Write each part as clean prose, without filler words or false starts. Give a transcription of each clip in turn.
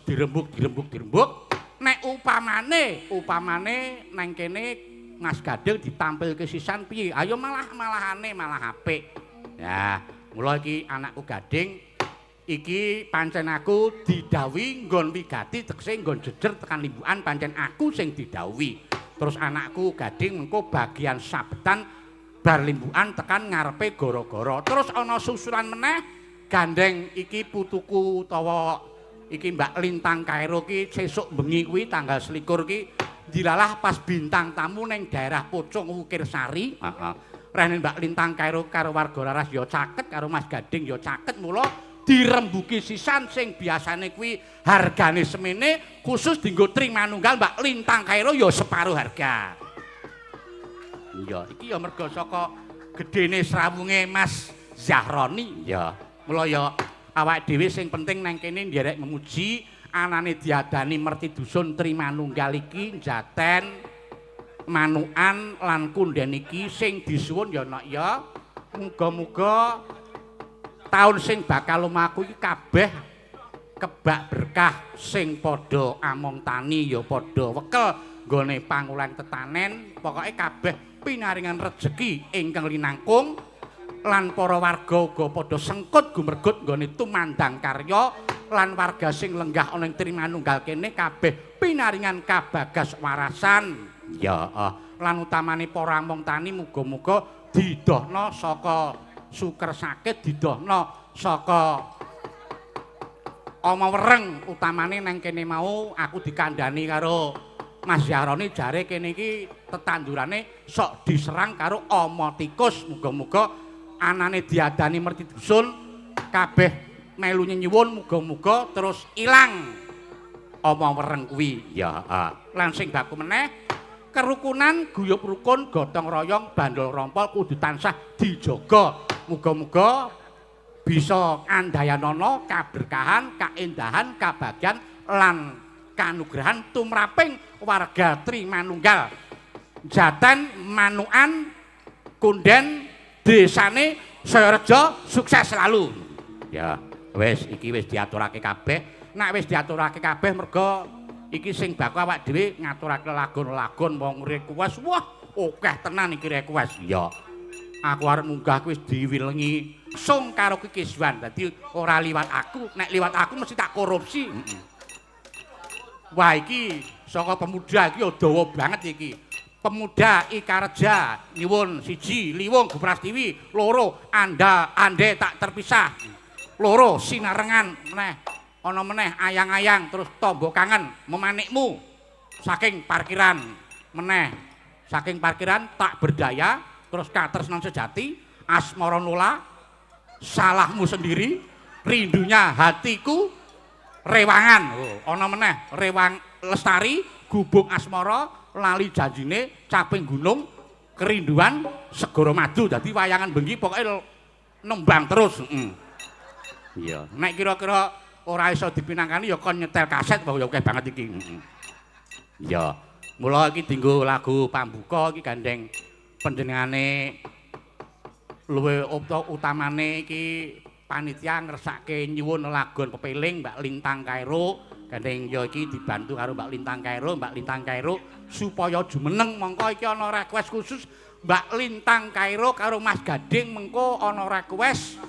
dirembuk. Nek upamane nang kene Mas Gading ditampilke sisan piye? Ayo malahane malah apik. Ya, mula iki anakku Gading iki pancen aku didhawuhi nggon wigati tegese nggon jejer tekan limbukan pancen aku sing didhawuhi. Terus anakku Gading mengko bagian sabetan bar limbukan tekan ngarepe goro-goro. Terus ana susulan meneh gandeng iki putuku utawa iki Mbak Lintang Kairo ki sesuk bengi kuwi tanggal 21 ki dilalah pas bintang tamu ning daerah Pucung Wukir Sari. Heeh. Rene Mbak Lintang Kairo karo warga laras ya caket karo Mas Gading ya caket mula dirembuki sisan sing biasane kuwi hargane semene khusus dienggo Trimanunggal Mbak Lintang Kairo ya separuh harga. Iya, iki ya mergo saka gedene srawunge Mas Zahroni ya. Mula ya awak dhewe sing penting nang kene nderek memuji anane diadani merti dusun Trimanunggal iki njaten manukan lan kunden iki sing disuwun ya nak ya muga-muga taun sing bakal lumaku iki kabeh kebak berkah sing padha among tani ya padha wekel nggone pangulan tetanen pokoke kabeh pinaringan rejeki ingkang linangkung lan para warga uga padha sengkut gumregut nggone tumandang karya lan warga sing lenggah ana ing Trimanunggal kene kabeh pinaringan kabagas warasan ya lan utamane para among tani muga-muga didohna saka suker sakit didohna saka ama wereng utamane nang kene mau aku dikandhani karo Mas Zahroni jare kene iki tetandurane sok diserang karo ama tikus muga-muga anane diadani merti dusun kabeh melu nyuwun muga-muga terus ilang ama wereng kuwi ya lan sing baku meneh kerukunan guyub rukun gotong royong bandol rompol kudu tansah dijaga muga-muga bisa andayanana kaberkahan kaendahan kabagyan lan kanugrahan tumraping warga Trimanunggal jaten manukan kunden desane Sayareja sukses selalu. Ya, wis iki wis diaturake kabeh. Nek wis diaturake kabeh merga iki sing baku awak dhewe ngaturake lagon-lagon wong request. Wah, akeh tenan iki request. Ya. Aku arep munggah wis diwilengi sung karo kikiswan. Dadi ora liwat aku, nek liwat aku mesti tak korupsi. Wah, iki saka pemuda iki dawa banget iki. Pemuda Ikareja nyuwun 1 Liwung Guprastiwi 2 ande tak terpisah 2 sinarengan meneh ana meneh ayang-ayang terus tombo kangen memanikmu saking parkiran meneh saking parkiran tak berdaya terus katresnan sejati asmara nula salahmu sendiri rindunya hatiku rewangan ana meneh rewang lestari gubuk asmara lali janjine caping gunung kerinduan segara madu dadi wayangan bengi pokoke nembang terus iya nek kira-kira ora iso dipinangkani ya kon nyetel kaset wae akeh banget iki iya mula iki dienggo lagu pambuka iki gandeng panjenengane luwih utamane iki panitia ngresake nyuwun lagon pepeling Mbak Lintang Kairo gandeng ya iki dibantu karo Mbak Lintang Kairo supaya jumeneng mongko iki ana request khusus Mbak Lintang Kairo karo Mas Gading mengko ana request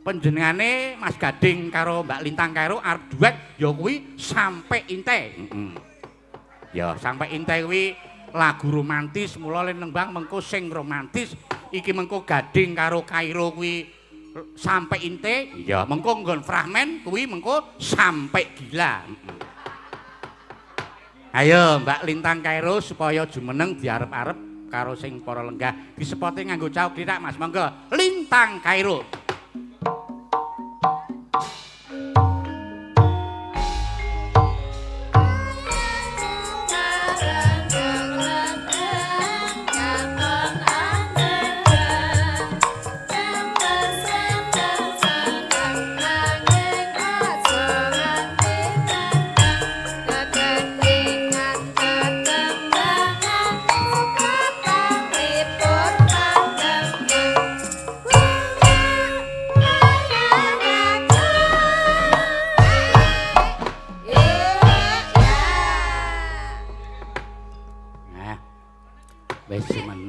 panjenengane Mas Gading karo Mbak Lintang Kairo arep duet ya kuwi sampai inte. Ya sampai inte kuwi lagu romantis mula nembang mengko sing romantis iki mengko Gading karo Kairo kuwi sampai inte ya mengko nggon fragmen kuwi mengko sampai gila. Ayo Mbak Lintang Kairo supaya jumeneng diarep-arep karo sing para lenggah disepote nganggo cauk dirak Mas monggo Lintang Kairo.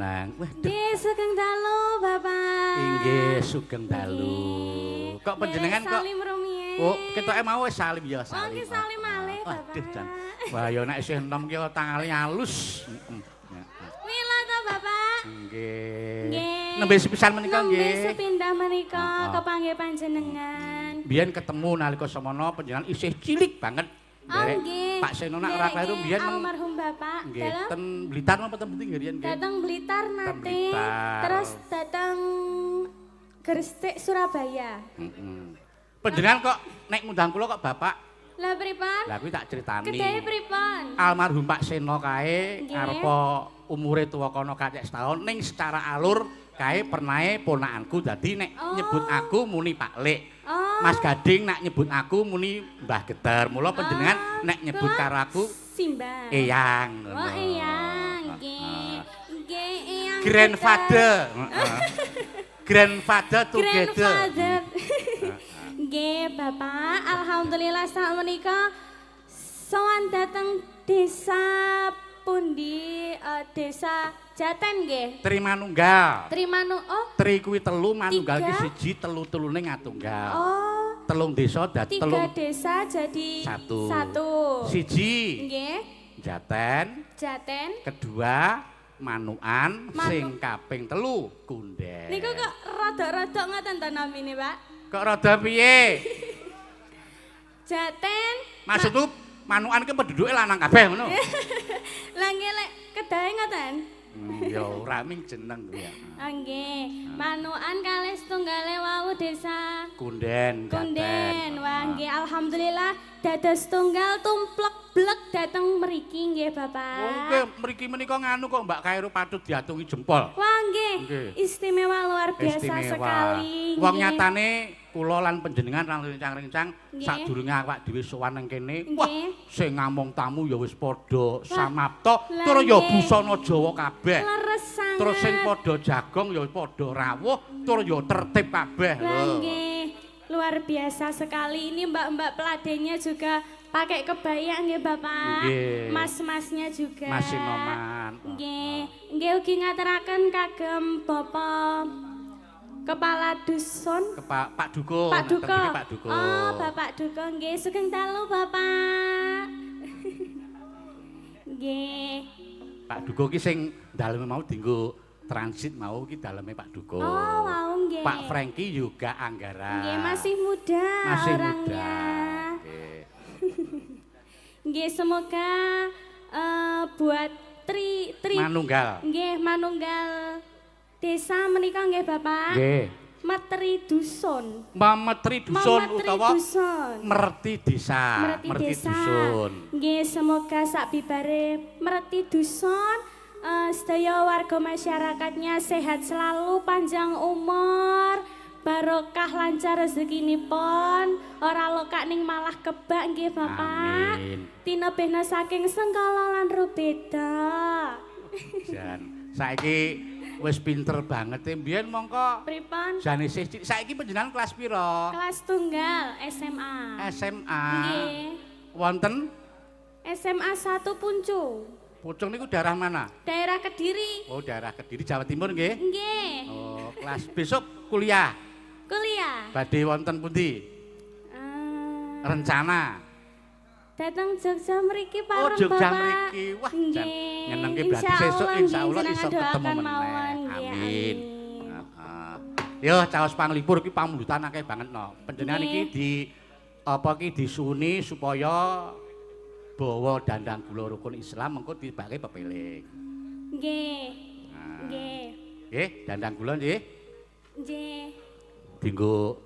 nang. Nggih, sugeng dalu, Bapak. Inggih, sugeng dalu. Kok panjenengan kok salim rumiyin. Oh, ketoke mau wis salim ya, Oh, nggih salim malih, Bapak. Waduh, Jan. Wah, ya nek isih enom ki tangale alus. Mila to, Bapak. Nggih. Nggih. Nembe sepisan menika nggih. Nembe sepindah menika kepanggih panjenengan. Biyen ketemu nalika semana panjenengan isih cilik banget. Nderek nggih. Pak Seno nak ora kleru biyen almarhum Bapak. nggih ten Blitar napa ten pundi nggih riyen nggih. Datang Blitar nate. Blitar. Terus datang Gresik Surabaya. Panjenengan kok nek ngundang kula kok Bapak. Lah pripun? Lah kuwi tak critani. Kedahe pripun? Almarhum Pak Seno kae Nggih. arepa umure tuwa kono kacek setahun ning secara alur kae pernahe ponakanku dadi nek nyebut aku muni Pak Lek. Oh. Mas Gading nak nyebut aku muni Mbah Geter. Mula panjenengan nek nyebut karo aku Simbah. Eyang. Oh, Eyang. Nggih. Nggih, Eyang. Grandfather. Grandfather together. Grandfather. Nggih, Bapak. Alhamdulillah sak menika sowan dateng desa pundi? Desa Jaten nggih. Trimanunggal. Oh, Tri kuwi telu, manunggal ki Tiga. siji, telu-telune ngatunggal. oh. Telung desa dadi Tiga telung desa jadi satu. Siji Nggih. Jaten, Jaten. kedua Manukan, sing kaping telu Kunden. Niku kok rada-rada ngoten to namine, Pak? Kok rada piye? Jaten. Maksudku Manukan ki penduduke lanang kabeh ngono. Lah nggih lek kedahe ngoten. Ya ora ming jeneng kuwi ya. Ah nggih. Manukan kalih setunggale wau desa Kunden, Kunden. Wah nggih alhamdulillah dados tunggal tumplek-blek dateng mriki nggih Bapak. Oke, mriki menika nganu kok Mbak Khairul patut diatungi jempol. Wah nggih. Nggih. Istimewa luar biasa sekali. Wong nggih. nyatane kula lan panjenengan lan rencang-rencang Nggih. sadurunge awak dhewe sowan nang kene. Wah, Nggih. sing ngamong tamu ya wis padha samapta, lah tur ya nggih. busana Jawa kabeh. Leres sangat. Terus sing padha jagong ya padha rawuh, tur ya tertib kabeh Lah lho. nggih. Luar biasa sekali. Ini mbak-mbak peladennya juga pakai kebaya nggih Bapak. Nggih. Mas-masnya juga. Mas Sinoman. Nggih. Nggih ugi ngaturaken kagem Bapak Kepala Dusun. Pak Duko. Pak Duko. Pak Duko. Oh, Bapak Duko nggih. Sugeng dalu Bapak. Nggih. Pak Duko ki sing daleme mau dienggo transit mau ki daleme Pak Duko. Oh, wow nggih. Pak Franky juga Anggara. Nggih, masih muda Masih orangnya. muda. Nggih. Nggih, semoga buat Tri Manunggal. nggih manunggal desa menika nggih Bapak. Nggih. Metri Dusun. Mametri dusun Mametri utawa Dusun. Merti desa. Merti desa. dusun. Nggih, semoga sak bibare Merti Dusun sedaya warga masyarakatnya sehat selalu, panjang umur, barokah lancar rezekinipun, ora lokak ning malah kebak nggih Bapak. Amin. Tinebehna saking Sengkala lan Rubeda. Jan, saiki wis pinter banget e. Mbiyen mongko Pripun? jane isih cilik. Saiki panjenengan kelas pira? Kelas tunggal SMA. SMA. Nggih. Wonten SMA 1 Puncu. Pucung niku daerah mana? Daerah Kediri. Oh, daerah Kediri, Jawa Timur nggih. Nggih. Oh, kelas besok kuliah. Kuliah. Badhe wonten pundi? Rencana. Datang Jogja mriki Oh, pareng Jogja Bapak. mriki. Wah, jan Nggih. nyenengke berarti sesuk Insyaallah, insyaallah nggih, iso jenengan ketemu doakan meneh. mawon, nggih, Amin. Heeh. Yo, caos panglipur iki pamulutan akeh banget no. Panjenengan iki di apa ki disuni supaya bawa dandang gula rukun Islam mengko dibake pepeling. Nggih. Nggih. Nggih, dandang gula nggih. Nggih. Dinggo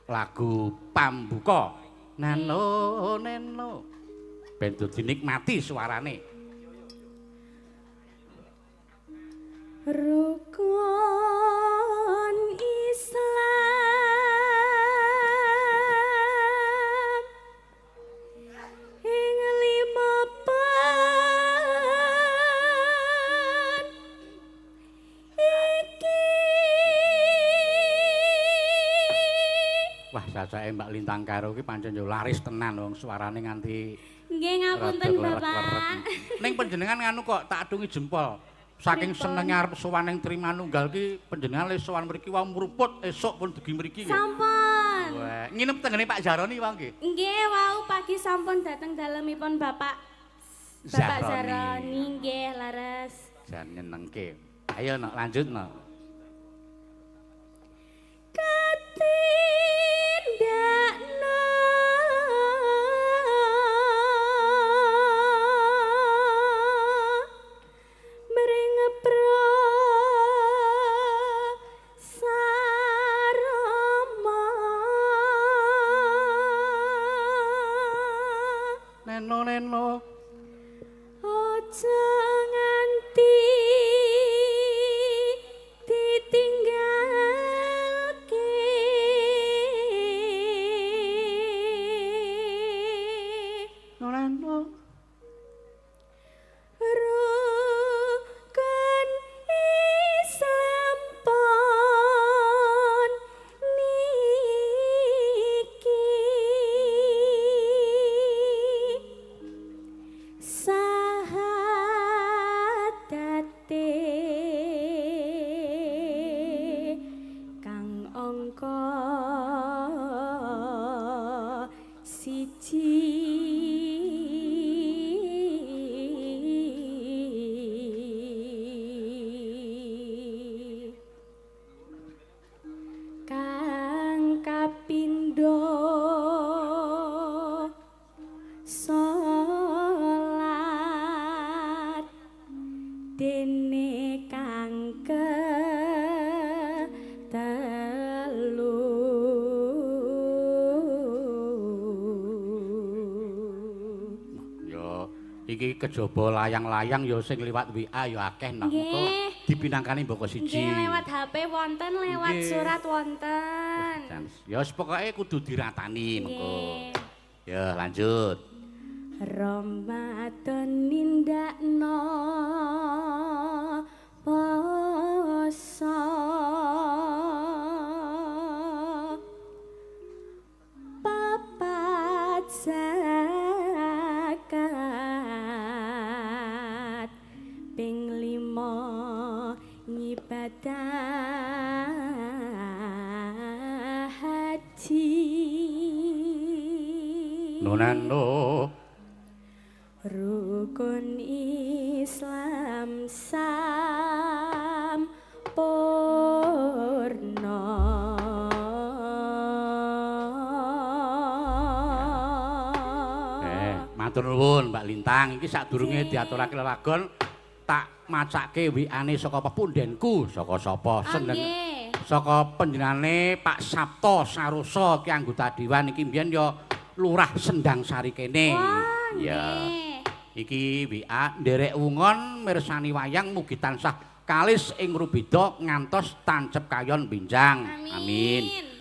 lagu pambuka. Nano neno. Ben dinikmati suarane. Rukun Islam ing lima pan iki. Wah, sasake Mbak Lintang Karo ki pancen yo laris tenan wong suarane nganti Nggih ngapunten rada Bapak. klerek-klerek. Ning panjenengan nganu kok tak adungi jempol. Saking senenge arep sowan ning Trimanunggal ki panjenengan le sowan mriki wae mruput esuk pun dugi mriki nggih. Sampun. Wah, nginep tengene Pak Jaroni wae nggih. Nggih, wau pagi sampun dateng dalemipun Bapak Zaroni nggih leres. Jan nyenengke. Ayo nok lanjut nok. Ketindakno mringepro sarama Neno aja nganti ditinggalke Neno rukun Islam pon niki sahadate kang angka siji kang kapindho salat dene kang ketelu yo iki kejaba layang-layang yo sing liwat WA yo akeh nok. Nggih. Engko dipinangkani mboko siji. nggih lewat HP wonten lewat Nggih. surat wonten Ya wis pokoke kudu diratani mengko. nggih Ya lanjut. Ramadan nindakno poso papat zakat ping 5 ngibadah haji Nonano rukun Islam sampurna matur nuwun Mbak Lintang iki sadurunge diaturake lelagon tak macake WA-ne saka pepundenku saka sapa nggih saka panjenengane Pak Sabto Saroso ki anggota dewan iki mbiyen ya Lurah Sendang Sari kene. wah Ya. nggih Iki WA nderek wungon mirsani wayang mugi tansah kalis ing rubeda ngantos tancep kayon benjang. Amin.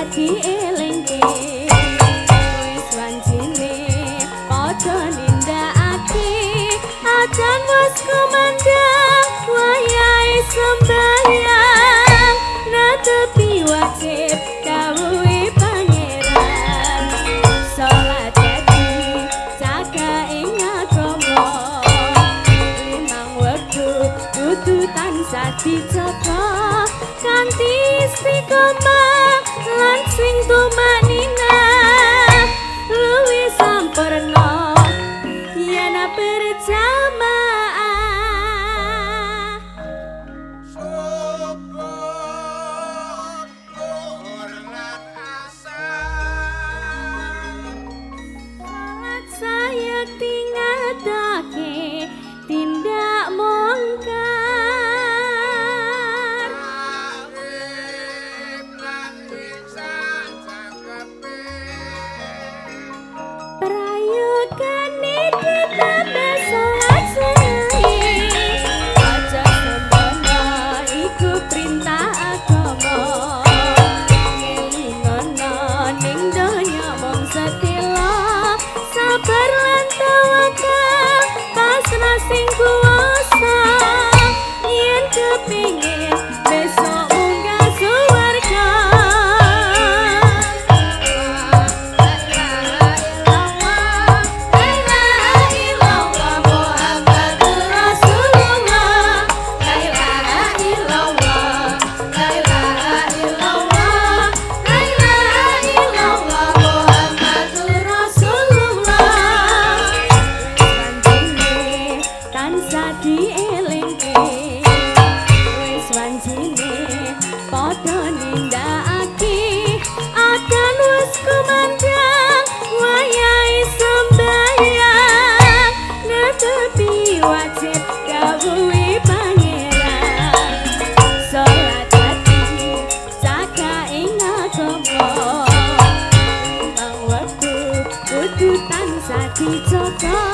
Dielengke wis wancine padha nindakake ajan wis kumandhang wayahe sembahyang netepi wajib dawuhe pangeran salat dadi jaga ing agama limang wektu kudu tansah dijaga kanthi istiqomah lan sing tumanina luwih sampurna yen berjamaah salat saya tingatake tindak mungkar prayogane kita besok dijogo